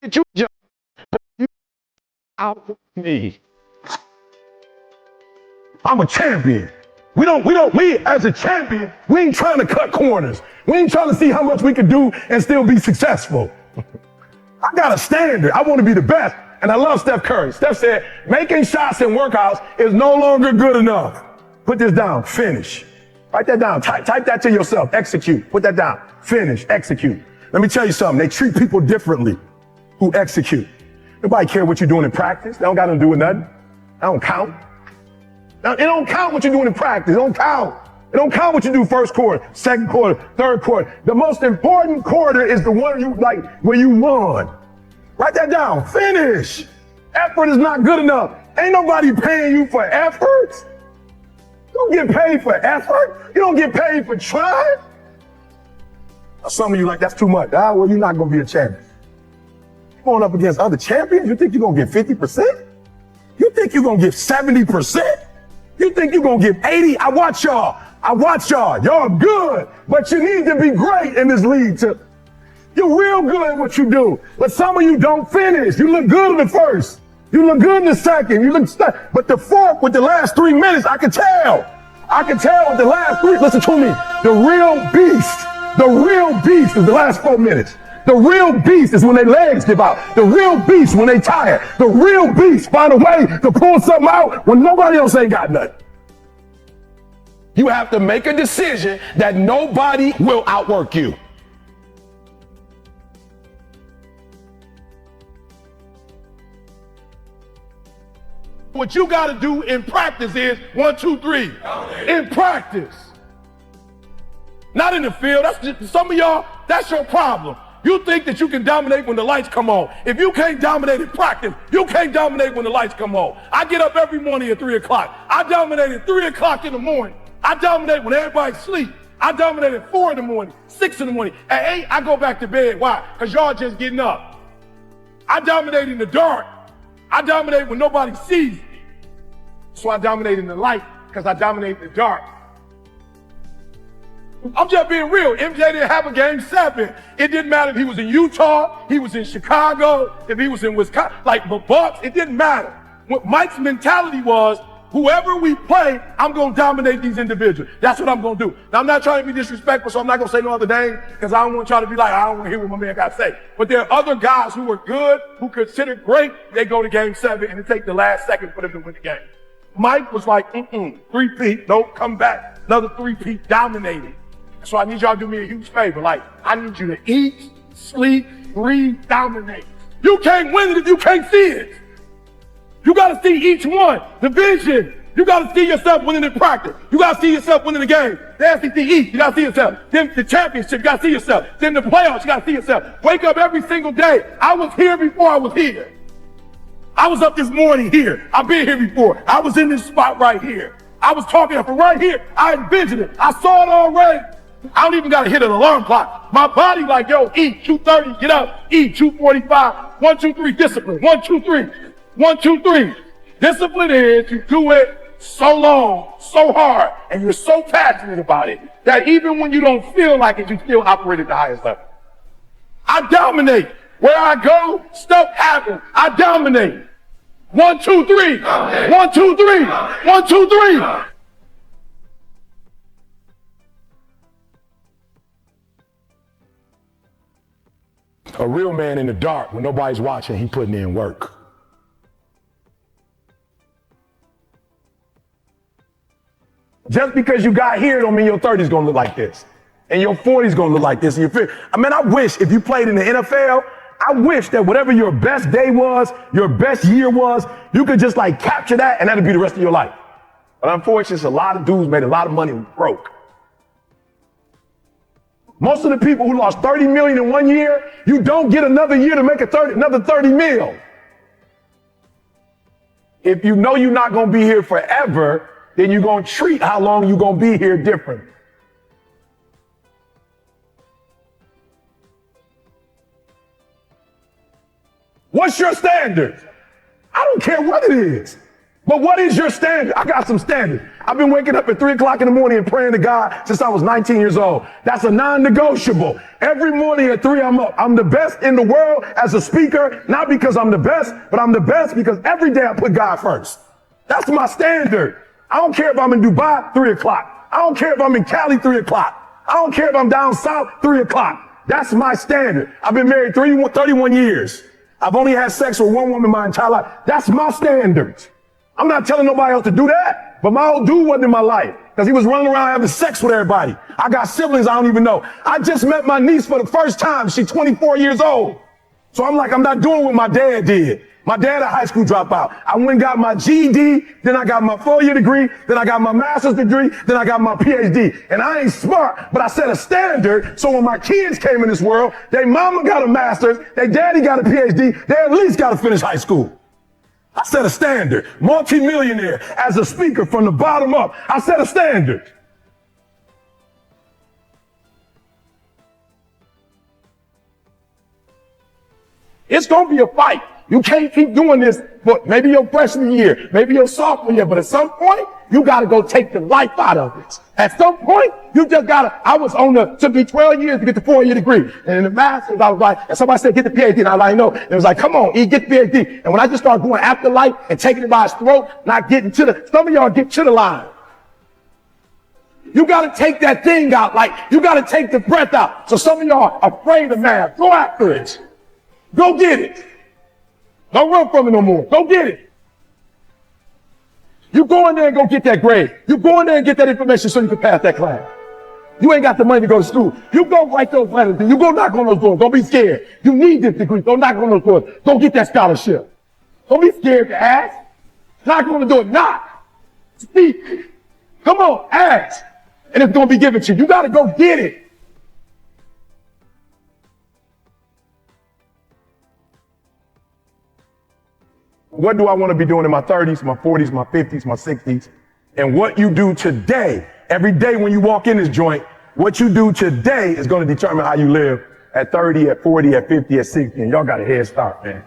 Get you jump, but you out me. I'm a champion. We as a champion, we ain't trying to cut corners. We ain't trying to see how much we can do and still be successful. I got a standard. I want to be the best. And I love Steph Curry. Steph said, making shots in workouts is no longer good enough. Put this down, finish. Write that down, type that to yourself, execute. Put that down, finish, execute. Let me tell you something, they treat people differently who execute. Nobody care what you're doing in practice. They don't got to do with nothing. That don't count. Now, it don't count what you're doing in practice. It don't count. It don't count what you do first quarter, second quarter, third quarter. The most important quarter is the one you like where you won. Write that down. Finish. Effort is not good enough. Ain't nobody paying you for effort. You don't get paid for effort. You don't get paid for trying. Some of you like, that's too much. Well, you're not going to be a champion. You're going up against other champions. You think you're going to get 50%? You think you're going to get 70%? You think you're going to get 80? I watch y'all. Y'all good, but you need to be great in this league too. You're real good at what you do, but some of you don't finish. You look good in the first. You look good in the second. You look stuck. But the fourth with the last 3 minutes, I can tell with the last three. Listen to me. The real beast is the last 4 minutes. The real beast is when their legs give out. The real beast when they tired. The real beast find a way to pull something out when nobody else ain't got nothing. You have to make a decision that nobody will outwork you. What you got to do in practice is 1, 2, 3. In practice. Not in the field. That's just, some of y'all, that's your problem. You think that you can dominate when the lights come on. If you can't dominate in practice, you can't dominate when the lights come on. I get up every morning at 3 o'clock. I dominate at 3 o'clock in the morning. I dominate when everybody's asleep. I dominate at 4 in the morning, 6 in the morning. At 8, I go back to bed. Why? Because y'all just getting up. I dominate in the dark. I dominate when nobody sees me. So I dominate in the light because I dominate in the dark. I'm just being real. MJ didn't have a game 7. It didn't matter if he was in Utah, he was in Chicago, if he was in Wisconsin, like the Bucks, it didn't matter. What Mike's mentality was, whoever we play, I'm going to dominate these individuals. That's what I'm going to do. Now, I'm not trying to be disrespectful, so I'm not going to say no other name because I don't want y'all to be like, I don't want to hear what my man got to say. But there are other guys who are good, who considered great. They go to game 7 and it takes the last second for them to win the game. Mike was like, 3-peat, don't come back. Another 3-peat, dominated. So I need y'all to do me a huge favor. Like, I need you to eat, sleep, breathe, dominate. You can't win it if you can't see it. You got to see each one. The vision. You got to see yourself winning in practice. You got to see yourself winning the game. The SEC East, you got to see yourself. Then the championship, you got to see yourself. Then the playoffs, you got to see yourself. Wake up every single day. I was here before I was here. I was up this morning here. I've been here before. I was in this spot right here. I was talking from right here. I envisioned it. I saw it already. I don't even got to hit an alarm clock. My body like, yo, eat, 2:30, get up, eat, 2:45, 1, 2, 3, discipline, 1, 2, 3, 1, 2, 3. Discipline is you do it so long, so hard, and you're so passionate about it that even when you don't feel like it, you still operate at the highest level. I dominate. Where I go, stuff happens. I dominate. 1, 2, 3. 1, 2, 3. 1, 2, 3. A real man in the dark, when nobody's watching, he putting in work. Just because you got here don't mean your 30's gonna look like this. And your 40's gonna look like this. And your 50. I mean, I wish if you played in the NFL, I wish that whatever your best day was, your best year was, you could just like capture that and that'd be the rest of your life. But unfortunately, a lot of dudes made a lot of money and broke. Most of the people who lost 30 million in 1 year, you don't get another year to make another 30 mil. If you know you're not going to be here forever, then you're going to treat how long you're going to be here different. What's your standard? I don't care what it is. But what is your standard? I got some standards. I've been waking up at 3 o'clock in the morning and praying to God since I was 19 years old. That's a non-negotiable. Every morning at 3, I'm up. I'm the best in the world as a speaker, not because I'm the best, but I'm the best because every day I put God first. That's my standard. I don't care if I'm in Dubai, 3 o'clock. I don't care if I'm in Cali, 3 o'clock. I don't care if I'm down south, 3 o'clock. That's my standard. I've been married 31 years. I've only had sex with one woman my entire life. That's my standard. I'm not telling nobody else to do that, but my old dude wasn't in my life because he was running around having sex with everybody. I got siblings I don't even know. I just met my niece for the first time. She's 24 years old. So I'm like, I'm not doing what my dad did. My dad a high school dropout. I went and got my GED, then I got my 4-year degree, then I got my master's degree, then I got my PhD. And I ain't smart, but I set a standard so when my kids came in this world, their mama got a master's, their daddy got a PhD, they at least got to finish high school. I set a standard. Multi-millionaire as a speaker from the bottom up. I set a standard. It's going to be a fight. You can't keep doing this for maybe your freshman year, maybe your sophomore year, but at some point, you got to go take the life out of it. At some point, you just got to, I was on took me 12 years to get the 4-year degree. And in the master's, I was like, and somebody said, get the PhD. And I was like, no. And it was like, come on, get the PhD. And when I just started going after life and taking it by its throat, not getting to some of y'all get to the line. You got to take that thing out. Like, you got to take the breath out. So some of y'all are afraid of math. Go after it. Go get it. Don't run from it no more. Go get it. You go in there and go get that grade. You go in there and get that information so you can pass that class. You ain't got the money to go to school. You go write those letters. You go knock on those doors. Don't be scared. You need this degree. Go knock on those doors. Go get that scholarship. Don't be scared to ask. Knock on the door. Knock. Speak. Come on, ask. And it's going to be given to you. You got to go get it. What do I want to be doing in my 30s, my 40s, my 50s, my 60s? And what you do today, every day when you walk in this joint, what you do today is going to determine how you live at 30, at 40, at 50, at 60. And y'all got a head start, man.